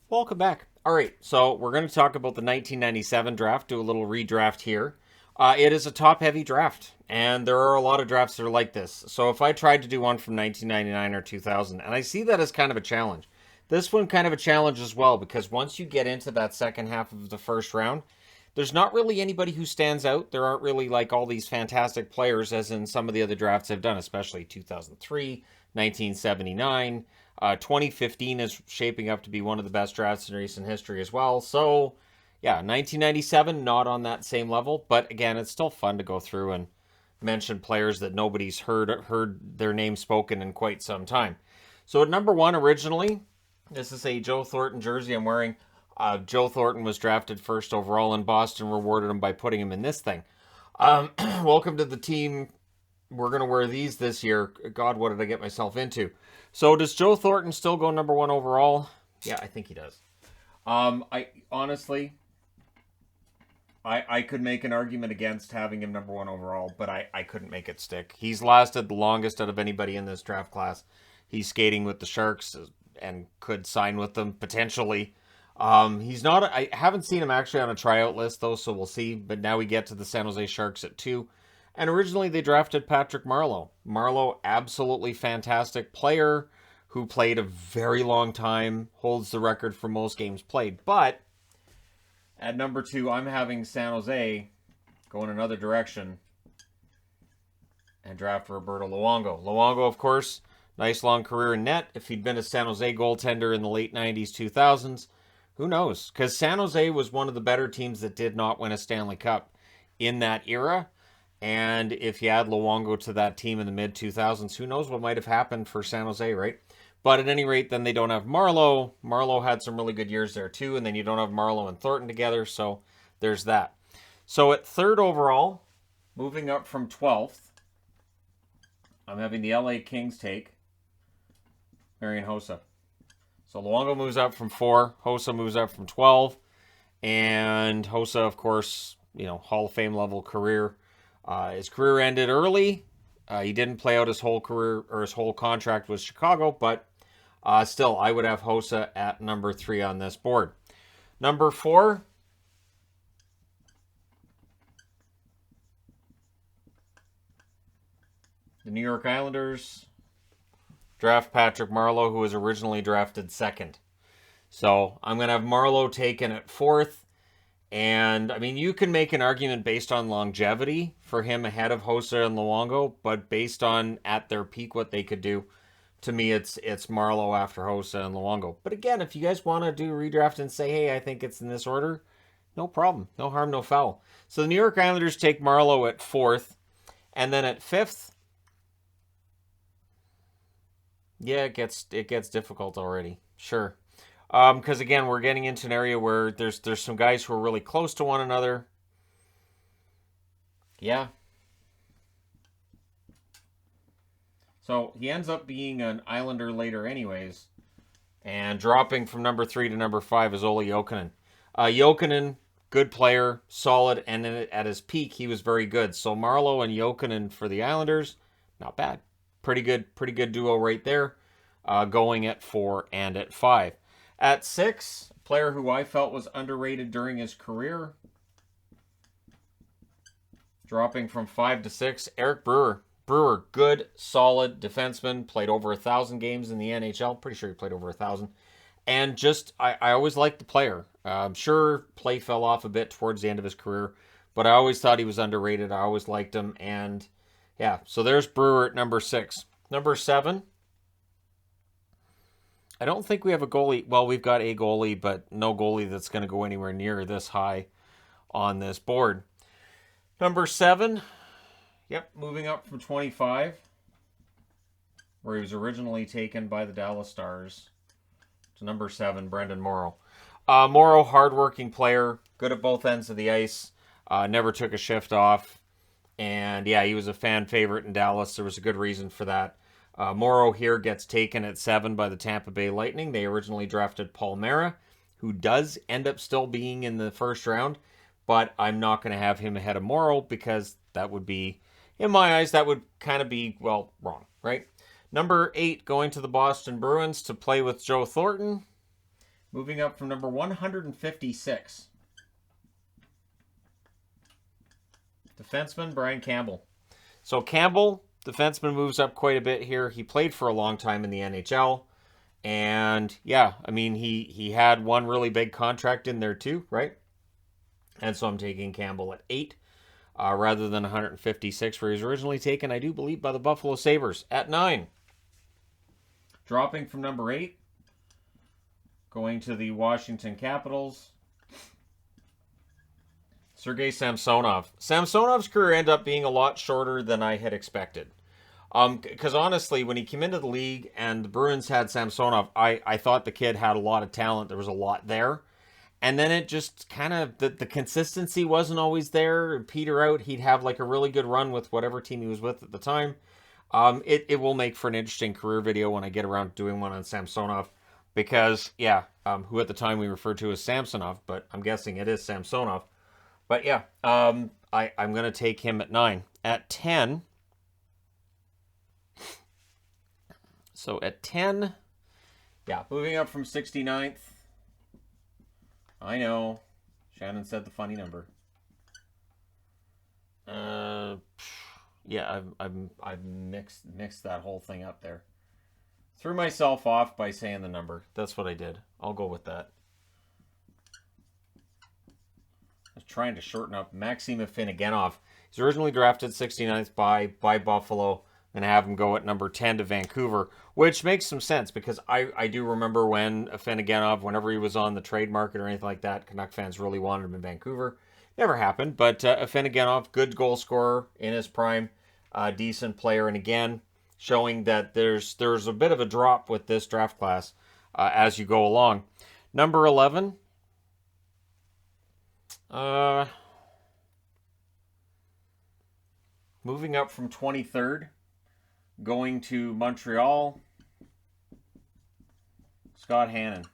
Welcome back. All right, so we're going to talk about the 1997 draft, do a little redraft here. It is a top-heavy draft, and there are a lot of drafts that are like this. So if I tried to do one from 1999 or 2000, and I see that as kind of a challenge. This one kind of a challenge as well, because once you get into that second half of the first round, there's not really anybody who stands out. There aren't really like all these fantastic players as in some of the other drafts I've done, especially 2003, 1979. 2015 is shaping up to be one of the best drafts in recent history as well. So, yeah, 1997, not on that same level. But again, it's still fun to go through and mention players that nobody's heard their name spoken in quite some time. So at number one, originally, this is a Joe Thornton jersey I'm wearing. Joe Thornton was drafted first overall in Boston, rewarded him by putting him in this thing. Welcome to the team. We're going to wear these this year. God, what did I get myself into? So does Joe Thornton still go number one overall? Yeah, I think he does. I honestly, I could make an argument against having him number one overall, but I couldn't make it stick. He's lasted the longest out of anybody in this draft class. He's skating with the Sharks and could sign with them potentially. He's not. I haven't seen him actually on a tryout list though, so we'll see. But now we get to the San Jose Sharks at 2. And originally they drafted Patrick Marleau. Marleau, absolutely fantastic player who played a very long time, holds the record for most games played. But at number 2, I'm having San Jose go in another direction and draft Roberto Luongo. Luongo, of course, nice long career in net. If he'd been a San Jose goaltender in the late 90s, 2000s, who knows? Because San Jose was one of the better teams that did not win a Stanley Cup in that era. And if you add Luongo to that team in the mid-2000s, who knows what might have happened for San Jose, right? But at any rate, then they don't have Marleau. Marleau had some really good years there too, and then you don't have Marleau and Thornton together, so there's that. So at third overall, moving up from 12th, I'm having the LA Kings take Marian Hossa. So Luongo moves up from 4, Hossa moves up from 12, and Hossa, of course, Hall of Fame level career. His career ended early. He didn't play out his whole career or his whole contract with Chicago, but still, I would have Hossa at number 3 on this board. Number 4, the New York Islanders draft Patrick Marleau, who was originally drafted 2nd. So I'm going to have Marleau taken at 4th. And, I mean, you can make an argument based on longevity for him ahead of Hossa and Luongo, but based on, at their peak, what they could do, to me, it's Marleau after Hossa and Luongo. But again, if you guys want to do redraft and say, hey, I think it's in this order, no problem. No harm, no foul. So the New York Islanders take Marleau at 4th. And then at 5th, yeah, it gets difficult already. Sure. Because again, we're getting into an area where there's some guys who are really close to one another. Yeah. So he ends up being an Islander later anyways. And dropping from number 3 to number 5 is Olli Jokinen. Jokinen, good player, solid, and at his peak, he was very good. So Marleau and Jokinen for the Islanders, not bad. Pretty good duo right there, going at 4 and at 5. At 6, a player who I felt was underrated during his career, dropping from 5 to 6, Eric Brewer. Brewer, good, solid defenseman, played over 1,000 games in the NHL. Pretty sure he played over 1,000. And just, I always liked the player. I'm sure play fell off a bit towards the end of his career, but I always thought he was underrated. I always liked him. And yeah, so there's Brewer at number 6. Number 7, I don't think we have a goalie. Well, we've got a goalie, but no goalie that's going to go anywhere near this high on this board. Number 7, yep, moving up from 25, where he was originally taken by the Dallas Stars, to number 7, Brendan Morrow. Morrow, hardworking player, good at both ends of the ice, never took a shift off, and yeah, he was a fan favorite in Dallas. There was a good reason for that. Morrow here gets taken at 7 by the Tampa Bay Lightning. They originally drafted Paul Mara, who does end up still being in the first round, but I'm not going to have him ahead of Morrow because that would be, in my eyes, that would kind of be, well, wrong, right? Number 8, going to the Boston Bruins to play with Joe Thornton. Moving up from number 156. Defenseman Brian Campbell. So Campbell, defenseman, moves up quite a bit here. He played for a long time in the NHL. And yeah, I mean, he had one really big contract in there too, right? And so I'm taking Campbell at 8 rather than 156, where he was originally taken, I do believe, by the Buffalo Sabres at 9. Dropping from number 8, going to the Washington Capitals, Sergei Samsonov. Samsonov's career ended up being a lot shorter than I had expected. Because honestly, when he came into the league and the Bruins had Samsonov, I thought the kid had a lot of talent. There was a lot there. And then it just kind of, the consistency wasn't always there. Peter out, he'd have like a really good run with whatever team he was with at the time. It will make for an interesting career video when I get around to doing one on Samsonov. Because, yeah, who at the time we referred to as Samsonov, but I'm guessing it is Samsonov. But yeah, I'm going to take him at 9. At 10... So at 10, yeah, moving up from 69th. I know, Shannon said the funny number. Yeah, I've mixed that whole thing up there. Threw myself off by saying the number. That's what I did. I'll go with that. I was trying to shorten up Maxim Afinogenov. He's originally drafted 69th by Buffalo. And have him go at number 10 to Vancouver, which makes some sense because I do remember when Afinogenov, whenever he was on the trade market or anything like that, Canuck fans really wanted him in Vancouver. Never happened, but Afinogenov, good goal scorer in his prime, decent player, and again, showing that there's a bit of a drop with this draft class as you go along. Number 11, moving up from 23rd. Going to Montreal, Scott Hannon.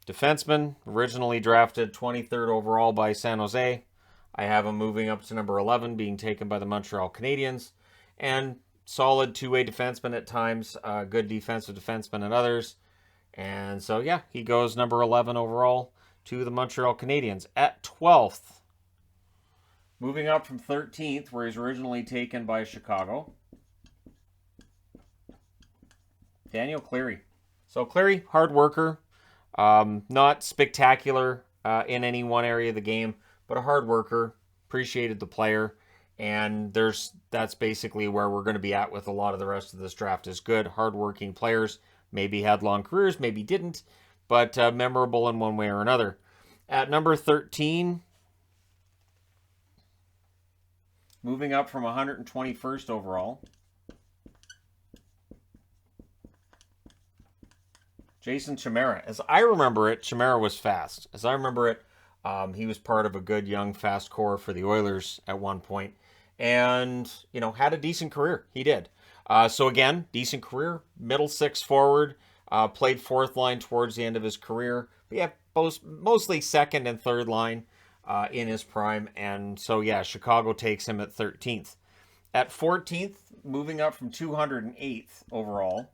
Defenseman, originally drafted 23rd overall by San Jose. I have him moving up to number 11, being taken by the Montreal Canadiens. And solid two-way defenseman at times, good defensive defenseman at others. And so, yeah, he goes number 11 overall to the Montreal Canadiens. At 12th, moving up from 13th, where he's originally taken by Chicago, Daniel Cleary. So Cleary, hard worker, not spectacular in any one area of the game, but a hard worker, appreciated the player, and that's basically where we're going to be at with a lot of the rest of this draft is good, hard-working players. Maybe had long careers, maybe didn't, but memorable in one way or another. At number 13... moving up from 121st overall, Jason Chimera. As I remember it, Chimera was fast. As I remember it, he was part of a good young fast core for the Oilers at one point, and had a decent career. He did. So again, decent career, middle six forward, played fourth line towards the end of his career, but yeah, mostly second and third line. In his prime, and so yeah, Chicago takes him at 13th. At 14th, moving up from 208th overall,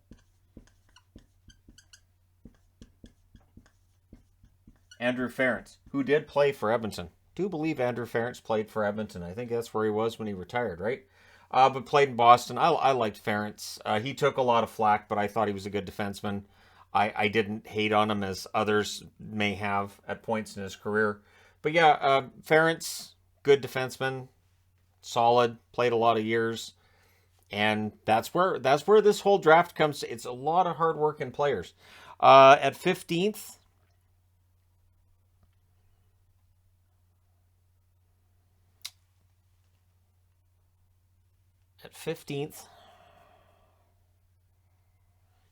Andrew Ference, who did play for Edmonton. Do believe Andrew Ference played for Edmonton. I think that's where he was when he retired, right? But played in Boston. I liked Ference. He took a lot of flack, but I thought he was a good defenseman. I didn't hate on him as others may have at points in his career. But yeah, Ference, good defenseman, solid, played a lot of years, and that's where this whole draft comes. It's a lot of hard-working players. At 15th,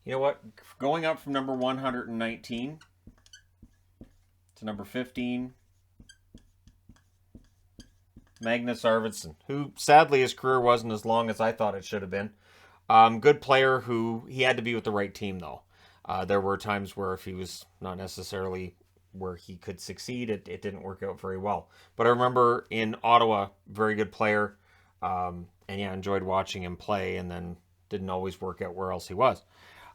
you know what? Going up from number 119 to number 15. Magnus Arvidsson, who sadly his career wasn't as long as I thought it should have been. Good player who he had to be with the right team, though. There were times where if he was not necessarily where he could succeed, it didn't work out very well. But I remember in Ottawa, very good player. And yeah, enjoyed watching him play, and then didn't always work out where else he was.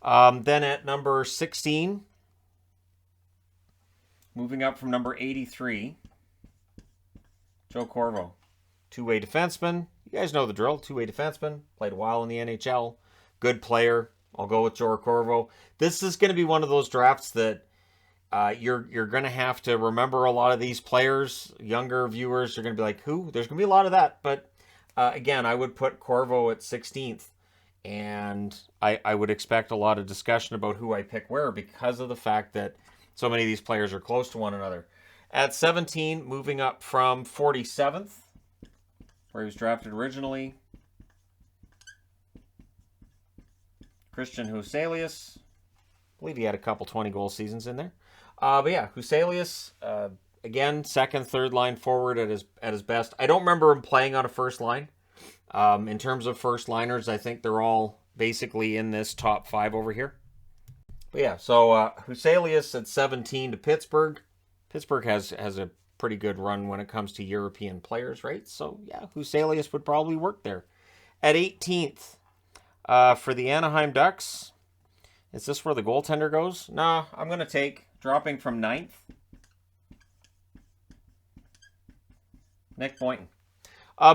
Then at number 16, moving up from number 83, Joe Corvo. Two-way defenseman. You guys know the drill. Two-way defenseman. Played a while in the NHL. Good player. I'll go with Joe Corvo. This is going to be one of those drafts that you're going to have to remember a lot of these players. Younger viewers are going to be like, who? There's going to be a lot of that. But again, I would put Corvo at 16th. And I would expect a lot of discussion about who I pick where because of the fact that so many of these players are close to one another. At 17, moving up from 47th, where he was drafted originally, Christian Huselius. I believe he had a couple 20-goal seasons in there. But yeah, Huselius, again, second, third line forward at his best. I don't remember him playing on a first line. In terms of first liners, I think they're all basically in this top 5 over here. But yeah, so Huselius at 17 to Pittsburgh. Pittsburgh has a pretty good run when it comes to European players, right? So yeah, Huselius would probably work there. At 18th, for the Anaheim Ducks, is this where the goaltender goes? Nah, I'm going to take, dropping from 9th, Nick Boynton.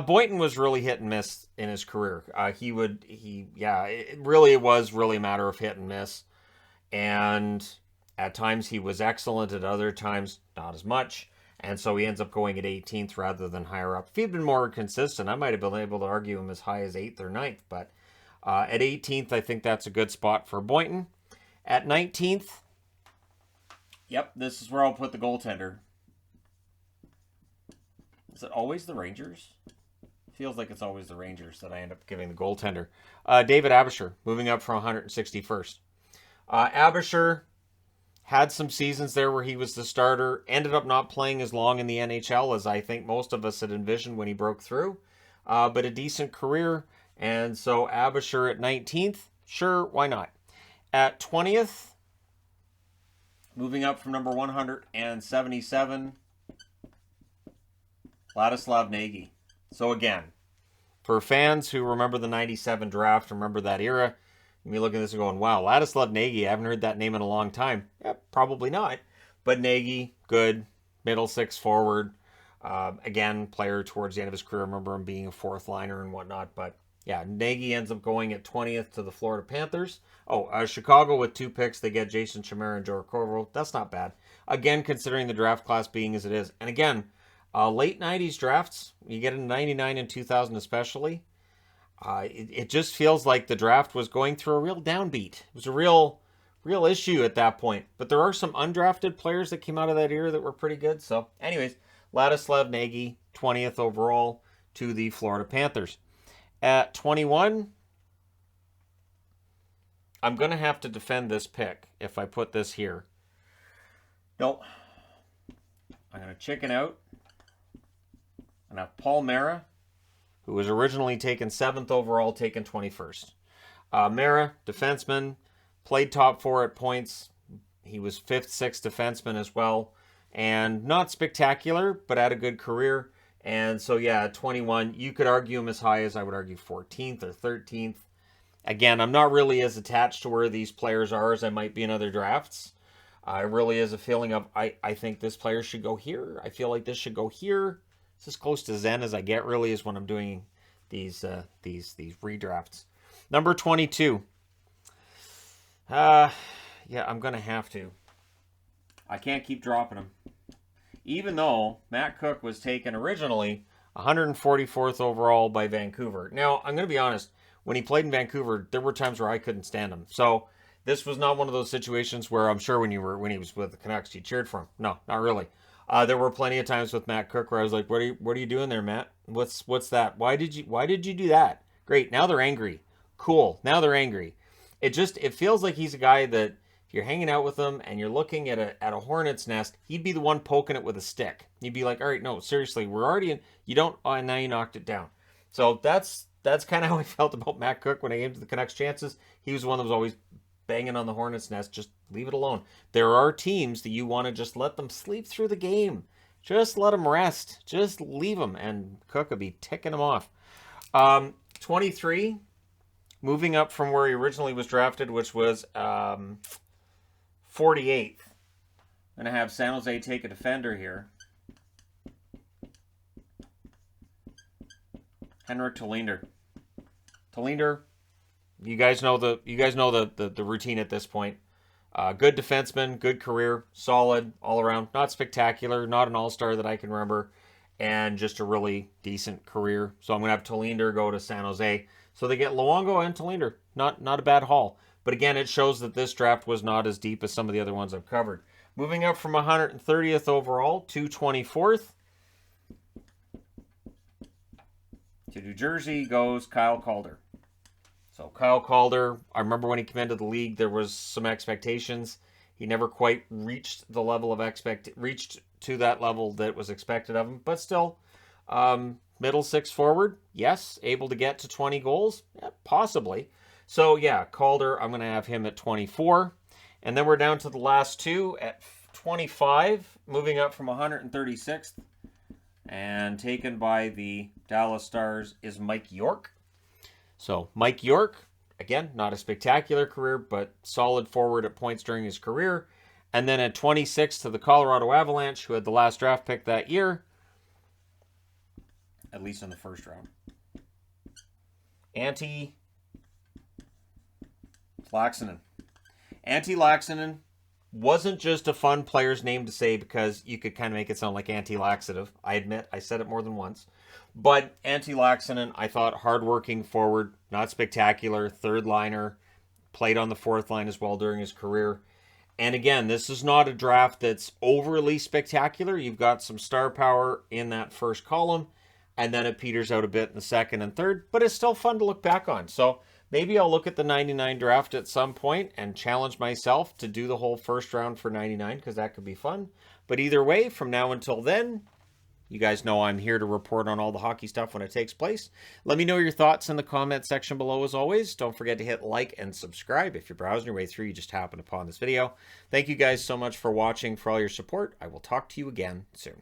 Boynton was really hit and miss in his career. It really was a matter of hit and miss. And at times he was excellent, at other times not as much. And so he ends up going at 18th rather than higher up. If he'd been more consistent, I might have been able to argue him as high as 8th or 9th. But at 18th, I think that's a good spot for Boynton. At 19th, yep, this is where I'll put the goaltender. Is it always the Rangers? Feels like it's always the Rangers that I end up giving the goaltender. David Abbotsford, moving up from 161st. Abbotsford had some seasons there where he was the starter, ended up not playing as long in the NHL as I think most of us had envisioned when he broke through, but a decent career. And so Abbotsford at 19th, sure, why not? At 20th, moving up from number 177, Ladislav Nagy. So again, for fans who remember the 97 draft, remember that era, you may look at this and going, wow, Ladislav Nagy, I haven't heard that name in a long time. Yeah, probably not. But Nagy, good, middle six forward. Again, player towards the end of his career. I remember him being a fourth liner and whatnot. But yeah, Nagy ends up going at 20th to the Florida Panthers. Chicago with 2 picks. They get Jason Chimera and Joe Corvo. That's not bad. Again, considering the draft class being as it is. And again, late 90s drafts, you get in 99 and 2000 especially, it just feels like the draft was going through a real downbeat. It was a real issue at that point. But there are some undrafted players that came out of that era that were pretty good. So anyways, Ladislav Nagy, 20th overall to the Florida Panthers. At 21, I'm going to have to defend this pick if I put this here. Nope. I'm going to chicken out. And have Paul Mara, who was originally taken 7th overall, taken 21st. Mara, defenseman, played top 4 at points. He was 5th, 6th defenseman as well. And not spectacular, but had a good career. And so, yeah, at 21, you could argue him as high as, I would argue, 14th or 13th. Again, I'm not really as attached to where these players are as I might be in other drafts. It really is a feeling of, I think this player should go here. I feel like this should go here. It's as close to Zen as I get, really, is when I'm doing these redrafts. Number 22. Yeah, I'm going to have to. I can't keep dropping him. Even though Matt Cook was taken originally 144th overall by Vancouver. Now, I'm going to be honest. When he played in Vancouver, there were times where I couldn't stand him. So this was not one of those situations where I'm sure when he was with the Canucks, you cheered for him. No, not really. There were plenty of times with Matt Cook where I was like, "What are you doing there, Matt? What's that? Why did you do that? Great. Now they're angry. Cool. Now they're angry." It feels like he's a guy that if you're hanging out with him and you're looking at a hornet's nest, he'd be the one poking it with a stick. He'd be like, "All right, no, seriously, we're already in. You don't. Oh, and now you knocked it down." So that's kind of how I felt about Matt Cook when I came to the Canucks' chances. He was one that was always banging on the hornet's nest. Just leave it alone. There are teams that you want to just let them sleep through the game. Just let them rest. Just leave them. And Cook will be ticking them off. 23, moving up from where he originally was drafted, which was 48th. I'm going to have San Jose take a defender here. Henrik Tolinder. Tolinder, you guys know the routine at this point. Good defenseman, good career, solid all around. Not spectacular, not an all-star that I can remember, and just a really decent career. So I'm going to have Tolinder go to San Jose. So they get Luongo and Tolinder. Not a bad haul. But again, it shows that this draft was not as deep as some of the other ones I've covered. Moving up from 130th overall to 24th. To New Jersey goes Kyle Calder. So Kyle Calder, I remember when he came into the league, there was some expectations. He never quite reached the level of reached to that level that was expected of him, but still, middle six forward, yes. Able to get to 20 goals, yeah, possibly. So yeah, Calder, I'm going to have him at 24, and then we're down to the last two at 25, moving up from 136th, and taken by the Dallas Stars is Mike York. So Mike York, again, not a spectacular career, but solid forward at points during his career. And then at 26 to the Colorado Avalanche, who had the last draft pick that year, at least in the first round. Antti Laaksonen. Antti Laaksonen wasn't just a fun player's name to say because you could kind of make it sound like anti-laxative. I admit, I said it more than once. But Antti Laaksonen, I thought, hardworking forward, not spectacular, third liner, played on the fourth line as well during his career. And again, this is not a draft that's overly spectacular. You've got some star power in that first column, and then it peters out a bit in the second and third, but it's still fun to look back on. So maybe I'll look at the 99 draft at some point and challenge myself to do the whole first round for 99, because that could be fun. But either way, from now until then, you guys know I'm here to report on all the hockey stuff when it takes place. Let me know your thoughts in the comment section below as always. Don't forget to hit like and subscribe if you're browsing your way through, you just happened upon this video. Thank you guys so much for watching, for all your support. I will talk to you again soon.